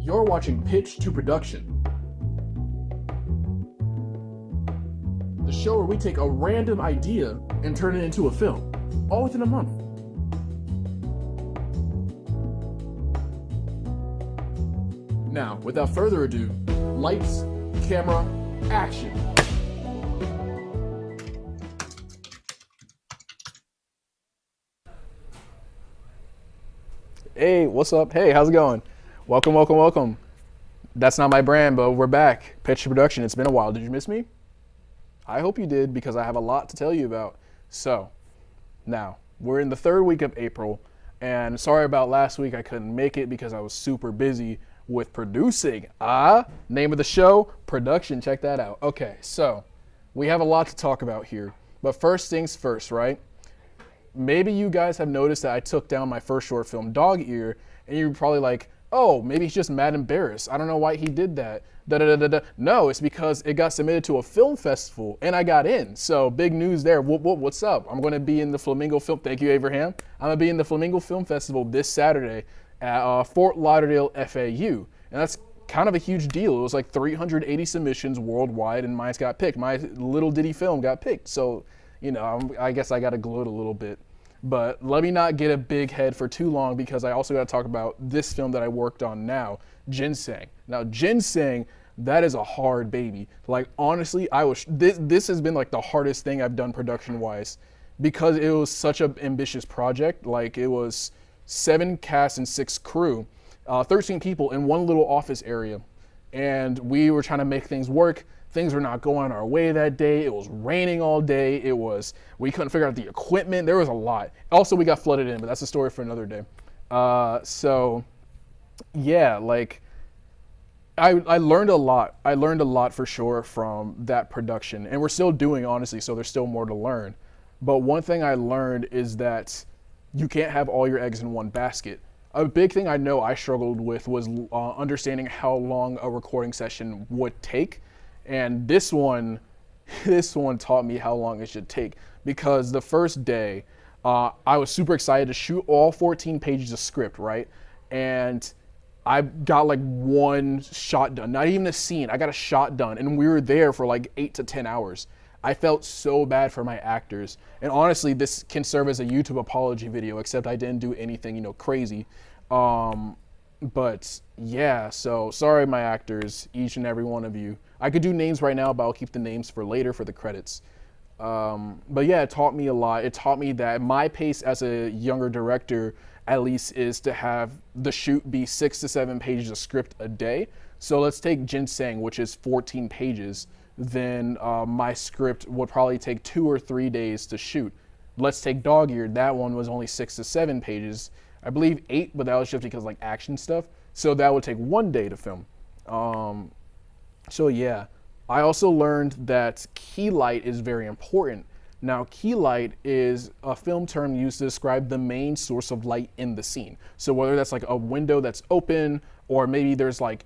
You're watching Pitch to Production, the show where we take a random idea and turn it into a film, all within a month. Now, without further ado, lights, camera, action. Hey, what's up? Hey, how's it going? Welcome. That's not my brand, but we're back. Pitch to Production. It's been a while. Did you miss me? I hope you did, because I have a lot to tell you about. So, now, we're in the third week of April, and sorry about last week. I couldn't make it because I was super busy with producing. Name of the show, production. Check that out. Okay, so we have a lot to talk about here, but first things first, right? Maybe you guys have noticed that I took down my first short film, Dog Ear, and you're probably like, oh, maybe he's just mad embarrassed. I don't know why he did that. No, it's because it got submitted to a film festival and I got in. So big news there. What's up? I'm going to be in the Flamingo Film. Thank you, Abraham. I'm going to be in the Flamingo Film Festival this Saturday at Fort Lauderdale FAU. And that's kind of a huge deal. It was like 380 submissions worldwide and mine got picked. My little ditty film got picked. So, you know, I guess I got to gloat a little bit. But let me not get a big head for too long, because I also got to talk about this film that I worked on now, Ginseng. Now, Ginseng, that is a hard baby. Like, honestly, this has been like the hardest thing I've done production-wise, because it was such an ambitious project. Like, it was 7 cast and 6 crew, 13 people in one little office area. And we were trying to make things work. Things were not going our way that day. It was raining all day. We couldn't figure out the equipment. There was a lot. Also, we got flooded in, but that's a story for another day. So yeah, like I learned a lot. I learned a lot for sure from that production, and we're still doing, honestly, so there's still more to learn. But one thing I learned is that you can't have all your eggs in one basket. A big thing I know I struggled with was understanding how long a recording session would take. And this one taught me how long it should take, because the first day, I was super excited to shoot all 14 pages of script, right? And I got like one shot done, not even a scene. I got a shot done, and we were there for like 8 to 10 hours. I felt so bad for my actors. And honestly, this can serve as a YouTube apology video, except I didn't do anything, crazy. But yeah, so sorry, my actors, each and every one of you. I could do names right now, but I'll keep the names for later for the credits. But yeah, it taught me a lot. It taught me that my pace as a younger director, at least, is to have the shoot be 6 to 7 pages of script a day. So let's take Ginseng, which is 14 pages. Then my script would probably take 2 or 3 days to shoot. Let's take Dog Ear. That one was only 6 to 7 pages. I believe 8, but that was just because like action stuff. So that would take 1 day to film. So yeah, I also learned that key light is very important. Now, key light is a film term used to describe the main source of light in the scene. So whether that's like a window that's open, or maybe there's like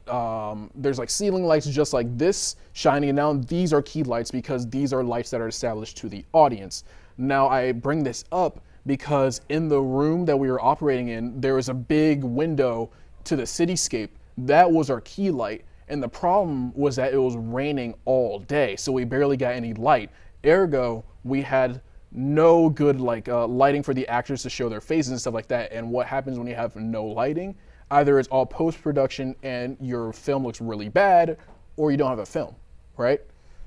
ceiling lights just like this shining down, these are key lights because these are lights that are established to the audience. Now, I bring this up because in the room that we were operating in, there was a big window to the cityscape. That was our key light. And the problem was that it was raining all day, so we barely got any light. Ergo, we had no good lighting for the actors to show their faces and stuff like that. And what happens when you have no lighting? Either it's all post-production and your film looks really bad, or you don't have a film, right?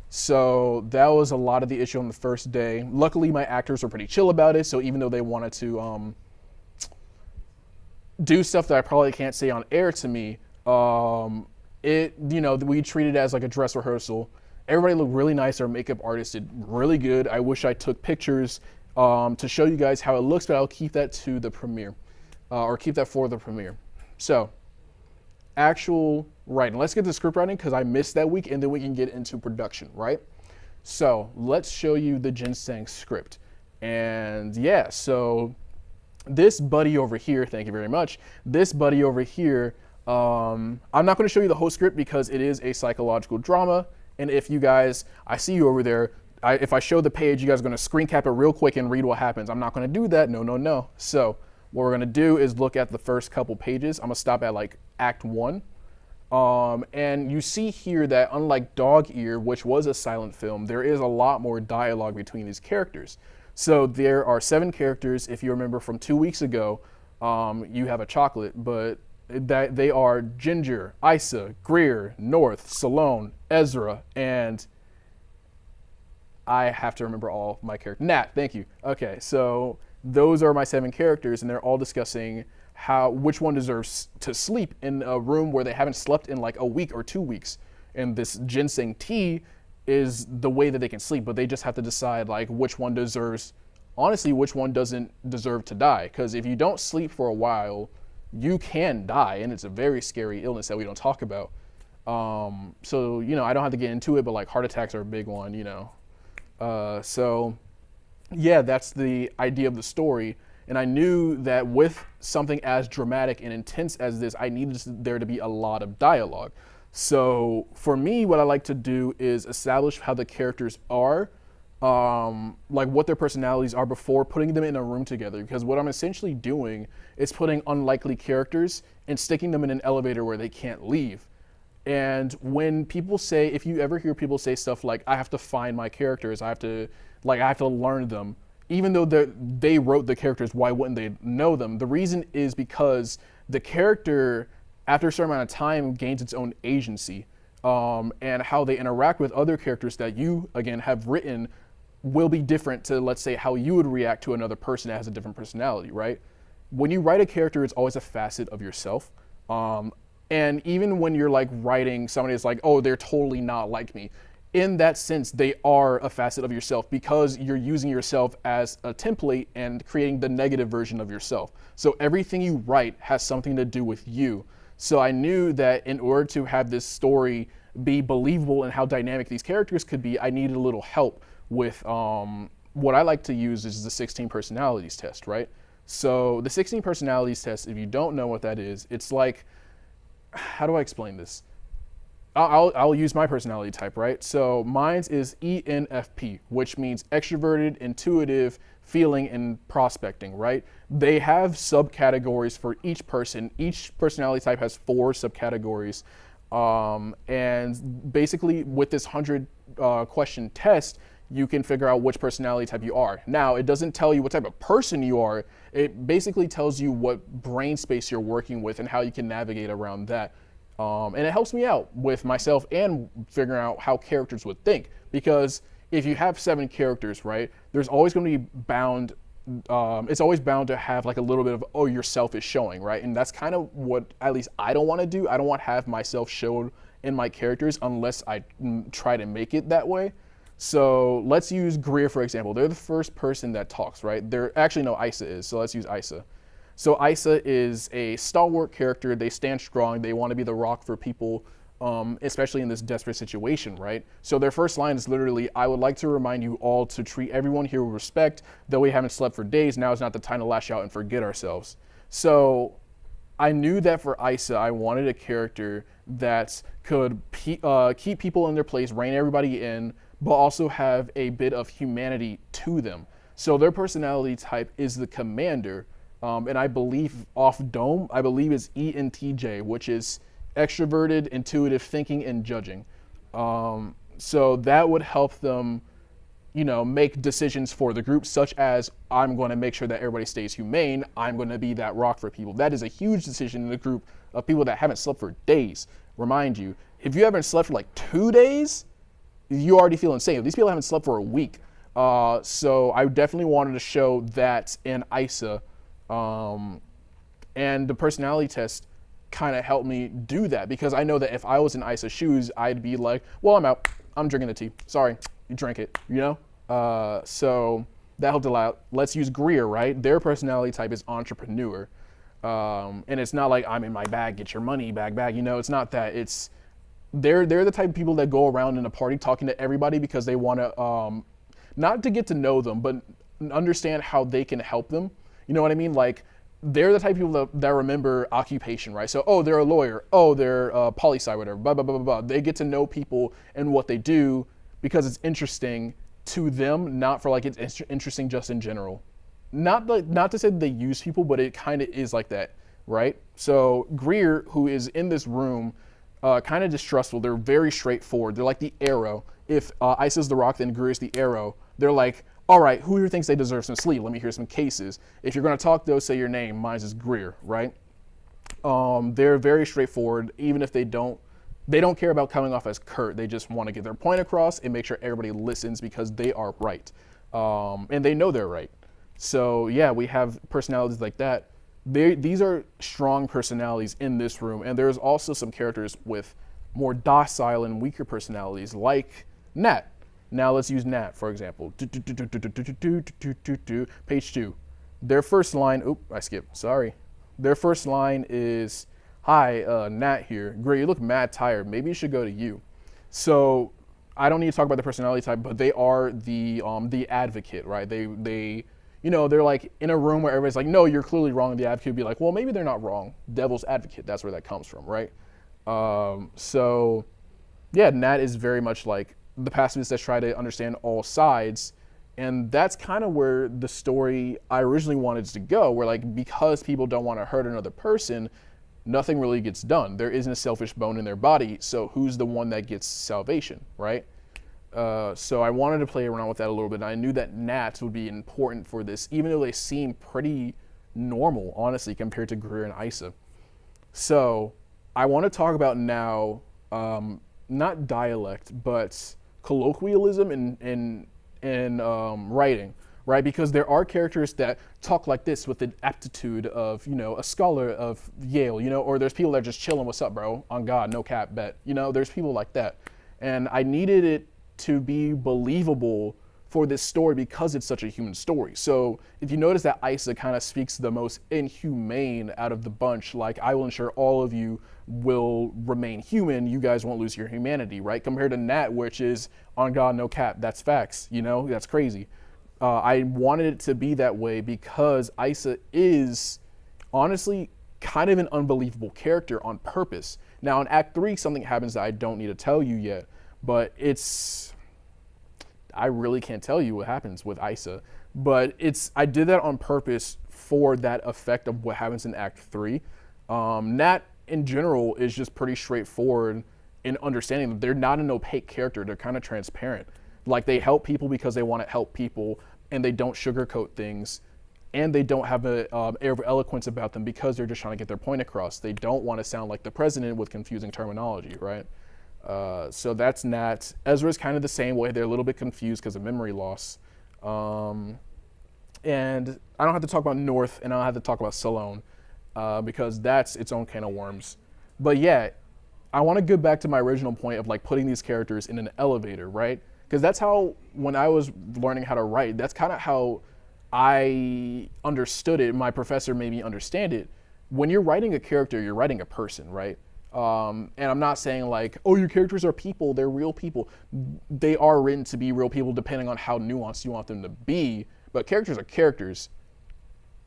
So that was a lot of the issue on the first day. Luckily, my actors were pretty chill about it, so even though they wanted to do stuff that I probably can't say on air to me, we treated it as like a dress rehearsal. Everybody looked really nice. Our makeup artist did really good. I wish I took pictures to show you guys how it looks, but I'll keep that to the premiere, or keep that for the premiere. So, actual writing. Let's get to script writing, because I missed that week, and then we can get into production, right? So let's show you the Ginseng script. And yeah, so this buddy over here, thank you very much. This buddy over here, I'm not going to show you the whole script because it is a psychological drama. And if you guys, I see you over there, if I show the page, you guys are going to screen cap it real quick and read what happens. I'm not going to do that. No. So what we're going to do is look at the first couple pages. I'm going to stop at like Act 1. And you see here that unlike Dog Ear, which was a silent film, there is a lot more dialogue between these characters. So there are 7 characters. If you remember from 2 weeks ago, you have a chocolate, but that they are Ginger, Isa, Greer, North, Salone, Ezra, and I have to remember all of my characters. Nat, thank you. Okay, so those are my 7 characters, and they're all discussing which one deserves to sleep in a room where they haven't slept in like a week or 2 weeks. And this ginseng tea is the way that they can sleep, but they just have to decide like which one deserves, honestly, which one doesn't deserve to die. Because if you don't sleep for a while, you can die, and it's a very scary illness that we don't talk about. So, I don't have to get into it, but like heart attacks are a big one. So yeah, that's the idea of the story. And I knew that with something as dramatic and intense as this, I needed there to be a lot of dialogue. So for me, what I like to do is establish how the characters are, like what their personalities are before putting them in a room together. Because what I'm essentially doing is putting unlikely characters and sticking them in an elevator where they can't leave. And when people say, if you ever hear people say stuff like, I have to find my characters, I have to learn them, even though they wrote the characters, why wouldn't they know them? The reason is because the character, after a certain amount of time, gains its own agency. And how they interact with other characters that you, again, have written will be different to, let's say, how you would react to another person that has a different personality, right? When you write a character, it's always a facet of yourself. And even when you're like writing somebody that's like, oh, they're totally not like me, in that sense, they are a facet of yourself because you're using yourself as a template and creating the negative version of yourself. So everything you write has something to do with you. So I knew that in order to have this story be believable and how dynamic these characters could be, I needed a little help with what I like to use is the 16 personalities test, right? So the 16 personalities test, if you don't know what that is, it's like, how do I explain this? I'll use my personality type, right? So mine's is ENFP, which means extroverted, intuitive, feeling, and prospecting, right? They have subcategories for each person. Each personality type has 4 subcategories. And basically with this 100 question test, you can figure out which personality type you are. Now, it doesn't tell you what type of person you are. It basically tells you what brain space you're working with and how you can navigate around that. And it helps me out with myself and figuring out how characters would think. Because if you have 7 characters, right, there's always going to be bound, it's always bound to have like a little bit of, oh, yourself is showing, right? And that's kind of what at least I don't want to do. I don't want to have myself showed in my characters unless I try to make it that way. So let's use Greer, for example. They're the first person that talks, right? They're actually, no, Isa is, so let's use Isa. So Isa is a stalwart character. They stand strong. They want to be the rock for people, especially in this desperate situation, right? So their first line is literally, I would like to remind you all to treat everyone here with respect. Though we haven't slept for days, now is not the time to lash out and forget ourselves. So I knew that for Isa, I wanted a character that could keep people in their place, rein everybody in, but also have a bit of humanity to them. So their personality type is the commander. And I believe off dome, I believe is ENTJ, which is extroverted, intuitive thinking, and judging. So that would help them, make decisions for the group, such as I'm going to make sure that everybody stays humane. I'm going to be that rock for people. That is a huge decision in a group of people that haven't slept for days. Remind you, if you haven't slept for like 2 days, you already feel insane. These people haven't slept for a week. So I definitely wanted to show that in Isa. And the personality test kind of helped me do that because I know that if I was in Isa's shoes, I'd be like, well, I'm out. I'm drinking the tea. Sorry, you drank it, So that helped a lot. Let's use Greer, right? Their personality type is entrepreneur. And it's not like I'm in my bag, get your money, bag. It's not that. It's they're the type of people that go around in a party talking to everybody because they want to, not to get to know them, but understand how they can help them. You know what I mean? Like, they're the type of people that remember occupation, right? So, oh, they're a lawyer. Oh, they're poli-sci, whatever, blah, blah, blah, blah, blah. They get to know people and what they do because it's interesting to them, not for like it's interesting just in general. Not to say that they use people, but it kind of is like that, right? So Greer, who is in this room, kind of distrustful. They're very straightforward. They're like the arrow. If Isa's the rock, then Greer's the arrow. They're like, all right, who here thinks they deserve some sleep? Let me hear some cases. If you're going to talk, though, say your name. Mine is Greer, right? They're very straightforward. Even if they don't care about coming off as curt. They just want to get their point across and make sure everybody listens because they are right. And they know they're right. So yeah, we have personalities like that. These are strong personalities in this room. And there's also some characters with more docile and weaker personalities like Nat. Now let's use Nat, for example. Page 2. Their first line, I skipped, sorry. Their first line is, hi, Nat here. Great, you look mad tired. Maybe you should go to you. So I don't need to talk about the personality type, but they are the advocate, right? They they're like in a room where everybody's like, no, you're clearly wrong. And the advocate would be like, well, maybe they're not wrong. Devil's advocate, that's where that comes from, right? So yeah, Nat is very much like the pacifist that try to understand all sides. And that's kind of where the story I originally wanted to go, where like, because people don't want to hurt another person, nothing really gets done. There isn't a selfish bone in their body. So who's the one that gets salvation, right? So I wanted to play around with that a little bit. And I knew that Nats would be important for this, even though they seem pretty normal, honestly, compared to Greer and Isa. So I want to talk about now, not dialect, but colloquialism in writing, right? Because there are characters that talk like this with the aptitude of, a scholar of Yale, or there's people that are just chilling, what's up, bro? On God, no cap, bet. There's people like that. And I needed it to be believable for this story because it's such a human story. So if you notice that Isa kind of speaks the most inhumane out of the bunch, like, I will ensure all of you will remain human, you guys won't lose your humanity, right? Compared to Nat, which is, on God, no cap, that's facts, that's crazy. I wanted it to be that way because Isa is honestly kind of an unbelievable character on purpose. Now in Act 3, something happens that I don't need to tell you yet, but I really can't tell you what happens with Isa, but I did that on purpose for that effect of what happens in Act 3. Nat in general is just pretty straightforward in understanding that they're not an opaque character. They're kind of transparent. Like, they help people because they want to help people, and they don't sugarcoat things, and they don't have an air of eloquence about them because they're just trying to get their point across. They don't want to sound like the president with confusing terminology, right? So that's Nat. Ezra's kind of the same way. They're a little bit confused because of memory loss. And I don't have to talk about North, and I don't have to talk about Salone, because that's its own can of worms. But yeah, I want to go back to my original point of like putting these characters in an elevator, right? Because that's how, when I was learning how to write, that's kind of how I understood it. My professor made me understand it. When you're writing a character, you're writing a person, right? And I'm not saying like, oh, your characters are people, they're real people. They are written to be real people depending on how nuanced you want them to be, but characters are characters.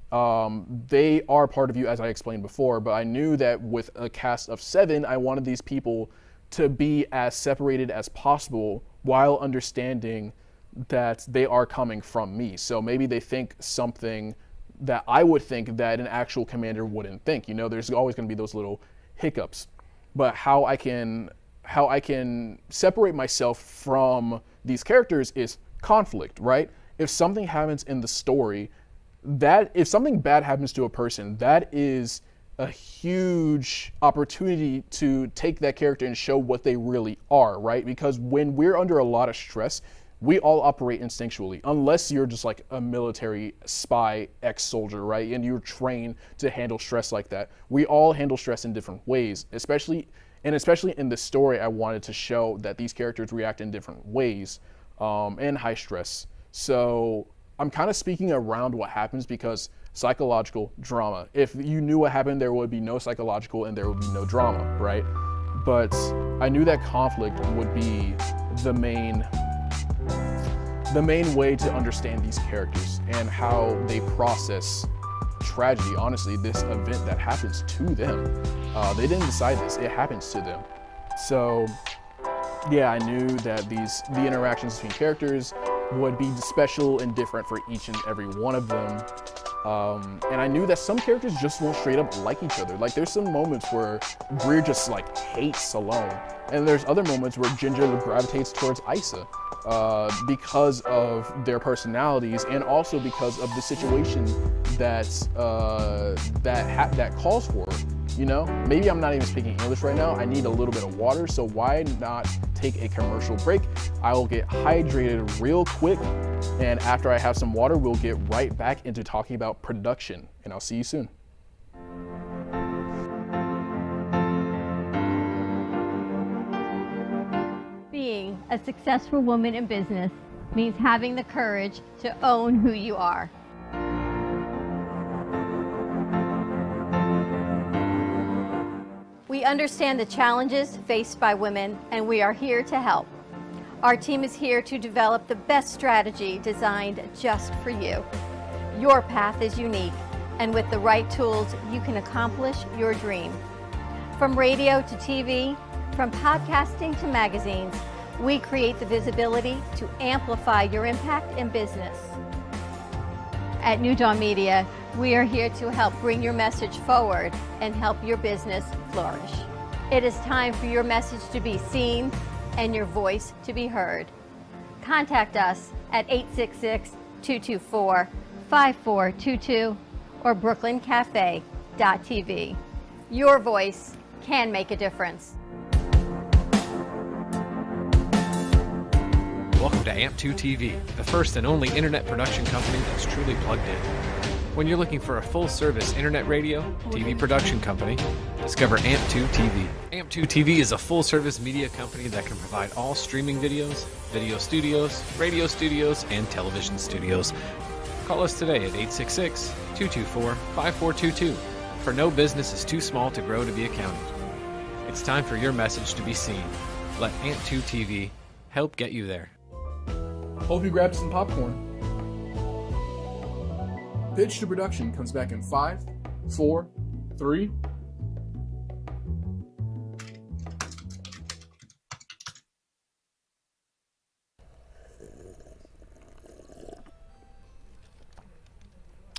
They are part of you, as I explained before, but I knew that with a cast of 7, I wanted these people to be as separated as possible while understanding that they are coming from me. So maybe they think something that I would think that an actual commander wouldn't think. There's always going to be those little hiccups. But how I can separate myself from these characters is conflict, right? If something happens in the story, if something bad happens to a person, that is a huge opportunity to take that character and show what they really are, right? Because when we're under a lot of stress, we all operate instinctually, unless you're just like a military spy ex-soldier, right? And you're trained to handle stress like that. We all handle stress in different ways, especially in the story, I wanted to show that these characters react in different ways in high stress. So I'm kind of speaking around what happens because psychological drama. If you knew what happened, there would be no psychological and there would be no drama, right? But I knew that conflict would be the main way to understand these characters and how they process tragedy. Honestly, this event that happens to them, they didn't decide this, it happens to them. So yeah, I knew that the interactions between characters would be special and different for each and every one of them. And I knew that some characters just won't straight up like each other. Like there's some moments where Greer just like hates Salome, and there's other moments where Ginger gravitates towards Issa because of their personalities, and also because of the situation that calls for it. You know, maybe I'm not even speaking English right now. I need a little bit of water, so why not take a commercial break? I will get hydrated real quick, and after I have some water, we'll get right back into talking about production, and I'll see you soon. Being a successful woman in business means having the courage to own who you are. We understand the challenges faced by women, and we are here to help. Our team is here to develop the best strategy designed just for you. Your path is unique, and with the right tools, you can accomplish your dream. From radio to TV, from podcasting to magazines, we create the visibility to amplify your impact in business. At New Dawn Media, we are here to help bring your message forward and help your business flourish. It is time for your message to be seen and your voice to be heard. Contact us at 866-224-5422 or brooklyncafe.tv. Your voice can make a difference. Welcome to AMP2 TV, the first and only internet production company that's truly plugged in. When you're looking for a full-service internet radio, TV production company, discover AMP2 TV. AMP2 TV is a full-service media company that can provide all streaming videos, video studios, radio studios, and television studios. Call us today at 866-224-5422, for no business is too small to grow to be accounted. It's time for your message to be seen. Let AMP2 TV help get you there. Hope you grabbed some popcorn. Pitch to Production comes back in 5, 4, 3.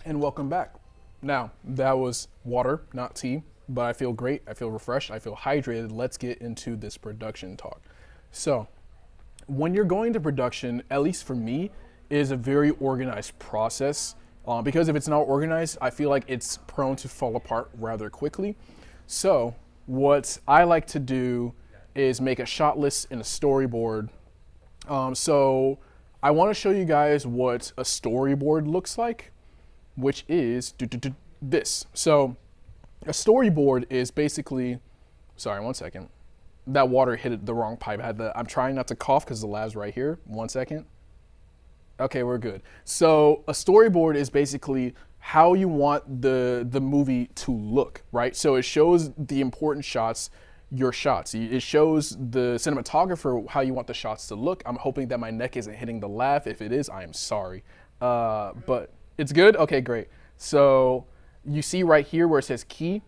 And welcome back. Now, that was water, not tea, but I feel great, I feel refreshed, I feel hydrated. Let's get into this production talk. So, when you're going to production, at least for me, it is a very organized process. Because if it's not organized, I feel like it's prone to fall apart rather quickly. So what I like to do is make a shot list and a storyboard. So I want to show you guys what a storyboard looks like, which is this. So a storyboard is basically, sorry, one second. That water hit the wrong pipe. I'm trying not to cough because the lab's right here. 1 second. Okay, we're good. So a storyboard is basically how you want the movie to look, right? So it shows the important shots, your shots. It shows the cinematographer how you want the shots to look. I'm hoping that my neck isn't hitting the lav. If it is, I am sorry. But it's good? Okay, great. So you see right here where it says key.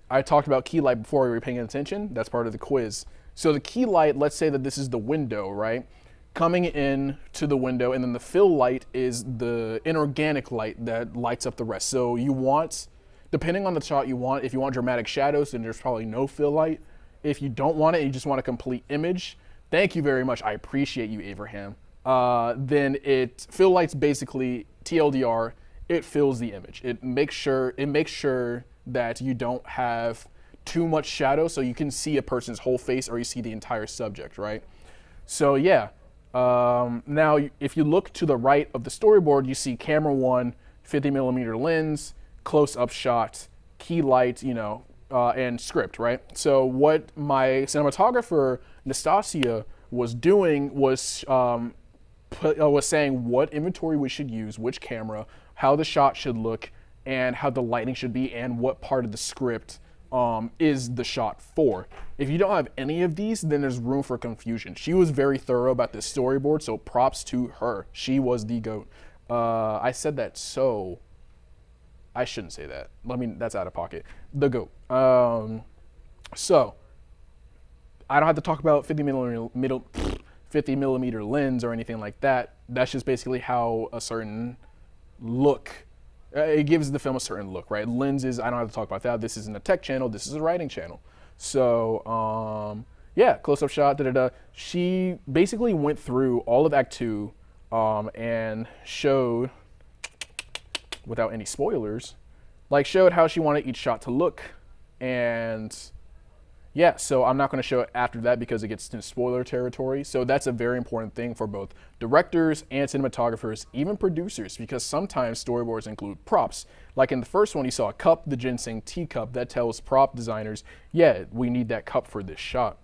I talked about key light before we were paying attention. That's part of the quiz. So the key light, let's say that this is the window, right? Coming in to the window, and then the fill light is the inorganic light that lights up the rest. So you want, depending on the shot you want, if you want dramatic shadows, then there's probably no fill light. If you don't want it, you just want a complete image. Thank you very much. I appreciate you, Abraham. Then fill light's basically TLDR. It fills the image. It makes sure that you don't have too much shadow, so you can see a person's whole face or you see the entire subject, right? So yeah. Now, if you look to the right of the storyboard, you see camera 1, 50mm lens, close-up shot, key light, and script, right? So what my cinematographer, Nastasia, was doing was saying what inventory we should use, which camera, how the shot should look, and how the lighting should be, and what part of the script is the shot for. If you don't have any of these, then there's room for confusion. She was very thorough about this storyboard, so props to her. She was the GOAT. I said that, so I shouldn't say that. I mean, that's out of pocket. The GOAT. So I don't have to talk about 50mm lens or anything like that. That's just basically how a certain look It gives the film a certain look, right? Lenses, I don't have to talk about that. This isn't a tech channel, this is a writing channel. So, yeah, close-up shot, She basically went through all of Act 2 and showed, without any spoilers, showed how she wanted each shot to look. And yeah, so I'm not going to show it after that because it gets into spoiler territory. So that's a very important thing for both directors and cinematographers, even producers, because sometimes storyboards include props. Like in the first one, you saw a cup, the ginseng teacup. That tells prop designers, yeah, we need that cup for this shot.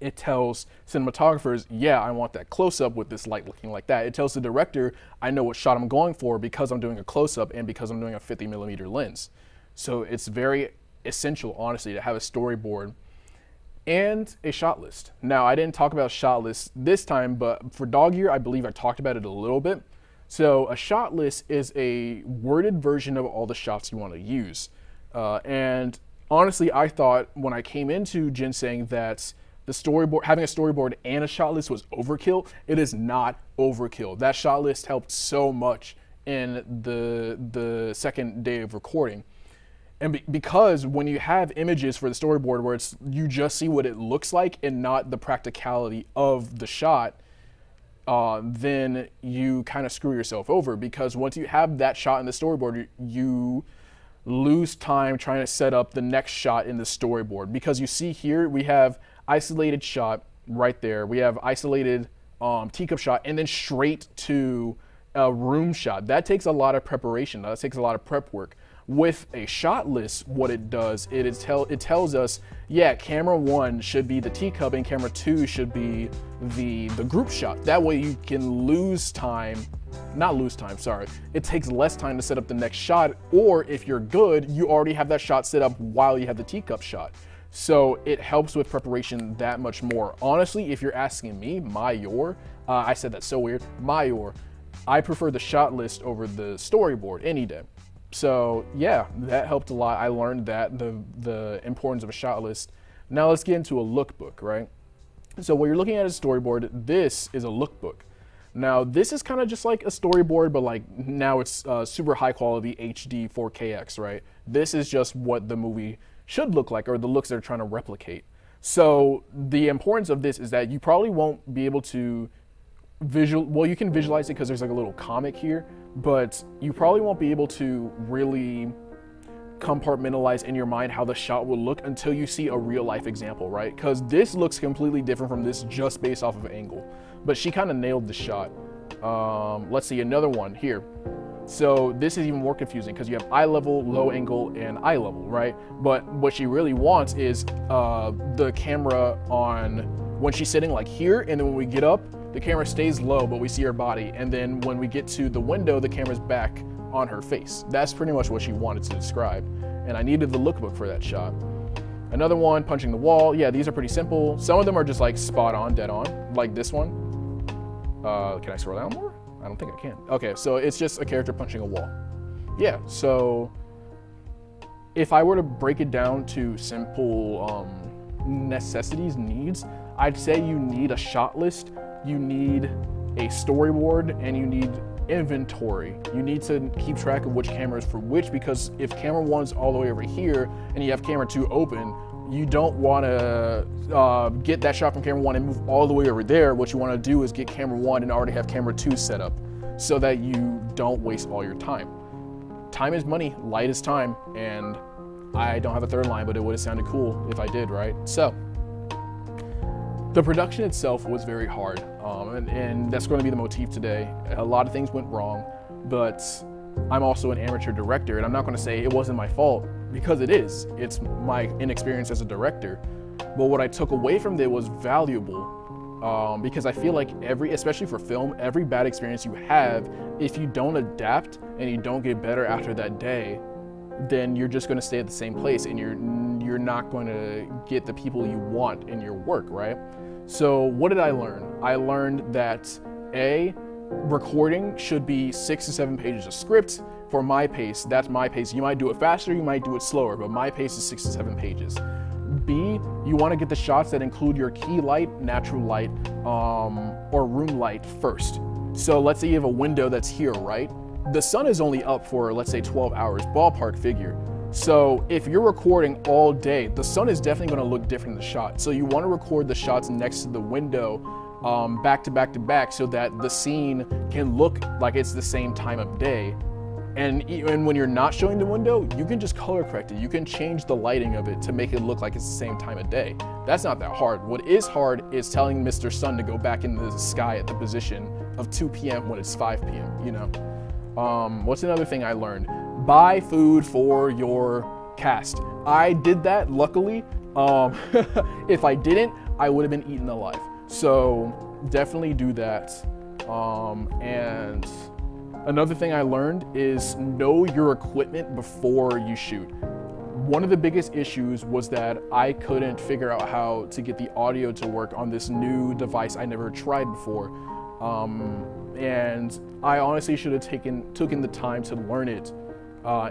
It tells cinematographers, yeah, I want that close-up with this light looking like that. It tells the director, I know what shot I'm going for because I'm doing a close-up and because I'm doing a 50mm lens. So it's very essential, honestly, to have a storyboard and a shot list. Now, I didn't talk about shot lists this time, but for Dog Year, I believe I talked about it a little bit. So a shot list is a worded version of all the shots you want to use. And honestly, I thought when I came into Ginseng that the storyboard, having a storyboard and a shot list was overkill. It is not overkill. That shot list helped so much in the second day of recording. And because when you have images for the storyboard where you just see what it looks like and not the practicality of the shot, then you kind of screw yourself over, because once you have that shot in the storyboard, you lose time trying to set up the next shot in the storyboard. Because you see here, we have isolated shot right there. We have isolated teacup shot and then straight to a room shot. That takes a lot of preparation. That takes a lot of prep work. With a shot list, what it does, it tells us, yeah, camera 1 should be the teacup and camera 2 should be the group shot. That way you can it takes less time to set up the next shot, or if you're good, you already have that shot set up while you have the teacup shot. So it helps with preparation that much more. Honestly, if you're asking me, I said that so weird, I prefer the shot list over the storyboard any day. So yeah, that helped a lot. I learned that, the importance of a shot list. Now let's get into a lookbook, right? So when you're looking at a storyboard, this is a lookbook. Now this is kind of just like a storyboard, but now it's super high quality HD 4KX, right? This is just what the movie should look like, or the looks they're trying to replicate. So the importance of this is that you probably won't be able to you can visualize it because there's a little comic here, but you probably won't be able to really compartmentalize in your mind how the shot will look until you see a real life example, right? Because this looks completely different from this just based off of angle, but she kind of nailed the shot. Let's see another one here. So this is even more confusing because you have eye level, low angle, and eye level, right? But what she really wants is the camera on when she's sitting here, and then when we get up, the camera stays low, but we see her body. And then when we get to the window, the camera's back on her face. That's pretty much what she wanted to describe. And I needed the lookbook for that shot. Another one, punching the wall. Yeah, these are pretty simple. Some of them are just spot on, dead on, like this one. Can I scroll down more? I don't think I can. Okay, so it's just a character punching a wall. Yeah, so if I were to break it down to simple necessities, needs, I'd say you need a shot list, you need a storyboard, and you need inventory. You need to keep track of which camera is for which, because if camera 1's all the way over here and you have camera 2 open, you don't want to get that shot from camera 1 and move all the way over there. What you want to do is get camera 1 and already have camera 2 set up so that you don't waste all your time. Time is money, light is time, and I don't have a third line, but it would have sounded cool if I did, right? So the production itself was very hard, and that's going to be the motif today. A lot of things went wrong, but I'm also an amateur director, and I'm not going to say it wasn't my fault, because it is. It's my inexperience as a director. But what I took away from it was valuable, because I feel like especially for film, every bad experience you have, if you don't adapt and you don't get better after that day, then you're just going to stay at the same place, and you're not going to get the people you want in your work, right? So what did I learn? I learned that recording should be 6 to 7 pages of script for my pace. That's my pace. You might do it faster, you might do it slower, but my pace is 6 to 7 pages. B, you want to get the shots that include your key light, natural light, or room light first. So let's say you have a window that's here, right? the sun is only up for, let's say, 12 hours, ballpark figure. So if you're recording all day, the sun is definitely going to look different in the shot. So you want to record the shots next to the window, back to back to back, so that the scene can look like it's the same time of day. And when you're not showing the window, you can just color correct it. You can change the lighting of it to make it look like it's the same time of day. That's not that hard. What is hard is telling Mr. Sun to go back into the sky at the position of 2 p.m. when it's 5 p.m., you know? What's another thing I learned? Buy food for your cast. I did that, luckily. If I didn't, I would have been eaten alive. So definitely do that. And another thing I learned is know your equipment before you shoot. One of the biggest issues was that I couldn't figure out how to get the audio to work on this new device I never tried before. And I honestly should have taken the time to learn it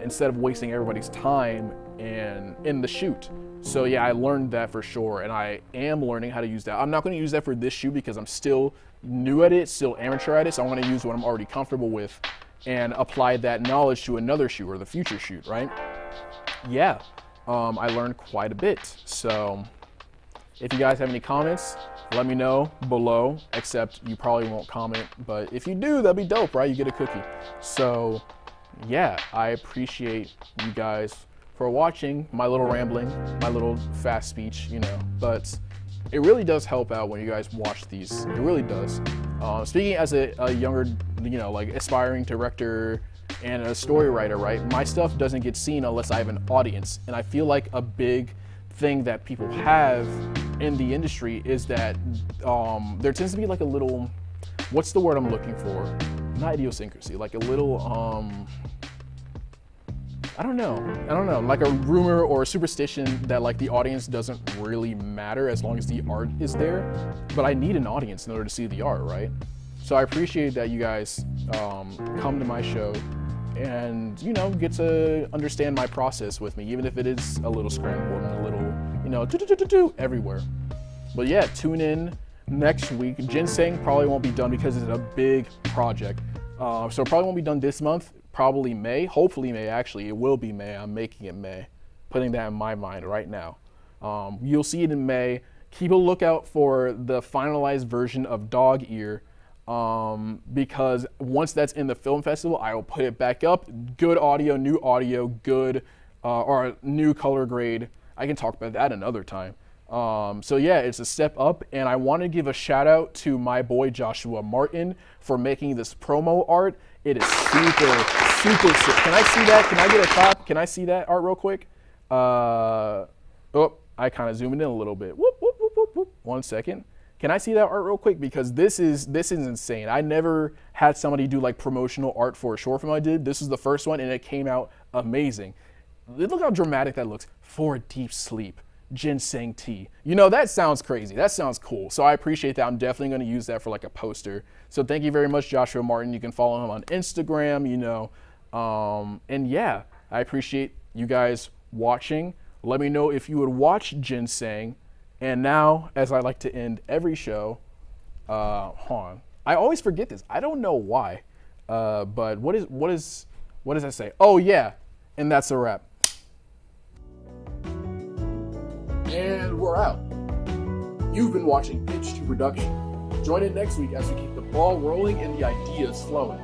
instead of wasting everybody's time in the shoot. So yeah, I learned that for sure, and I am learning how to use that. I'm not going to use that for this shoot because I'm still new at it, still amateur at it, so I want to use what I'm already comfortable with and apply that knowledge to another shoot or the future shoot, right? Yeah, I learned quite a bit. So if you guys have any comments, let me know below, except you probably won't comment, but if you do, that'd be dope, right? You get a cookie. So yeah, I appreciate you guys for watching my little rambling, my little fast speech, you know, but it really does help out when you guys watch these. It really does. Speaking as a younger, you know, like aspiring director and a story writer, right? My stuff doesn't get seen unless I have an audience. And I feel like a big thing that people have in the industry is that there tends to be like a little, what's the word I'm looking for? Not idiosyncrasy, like a little, I don't know, like a rumor or a superstition that like the audience doesn't really matter as long as the art is there. But I need an audience in order to see the art, right? So I appreciate that you guys come to my show and, you know, get to understand my process with me, even if it is a little scrambled and a little, you know, everywhere. But yeah, tune in next week. Ginseng probably won't be done because it's a big project. So it probably won't be done this month. Probably May, hopefully May, actually. It will be May. I'm making it May. Putting that in my mind right now. You'll see it in May. Keep a lookout for the finalized version of Dog Ear, because once that's in the film festival, I will put it back up. Good audio, good, or new color grade. I can talk about that another time. So yeah, it's a step up, and I want to give a shout out to my boy Joshua Martin for making this promo art. It is super sick. Can I see that? Can I get a top? Can I see that art real quick? I kind of zoomed in a little bit. Whoop, whoop, whoop, whoop, whoop. 1 second. Can I see that art real quick? Because this is insane. I never had somebody do like promotional art for a short film I did. This is the first one, and it came out amazing. Look how dramatic that looks. For deep sleep. Ginseng tea. You know, that sounds crazy. That sounds cool. So I appreciate that. I'm definitely going to use that for like a poster. So thank you very much, Joshua Martin. You can follow him on Instagram, you know. And yeah, I appreciate you guys watching. Let me know if you would watch Ginseng. And now, as I like to end every show, hold on. I always forget this. I don't know why. But what does that say? Oh yeah, and that's a wrap. And we're out. You've been watching Pitch to Production. Join in next week as we keep the ball rolling and the ideas flowing.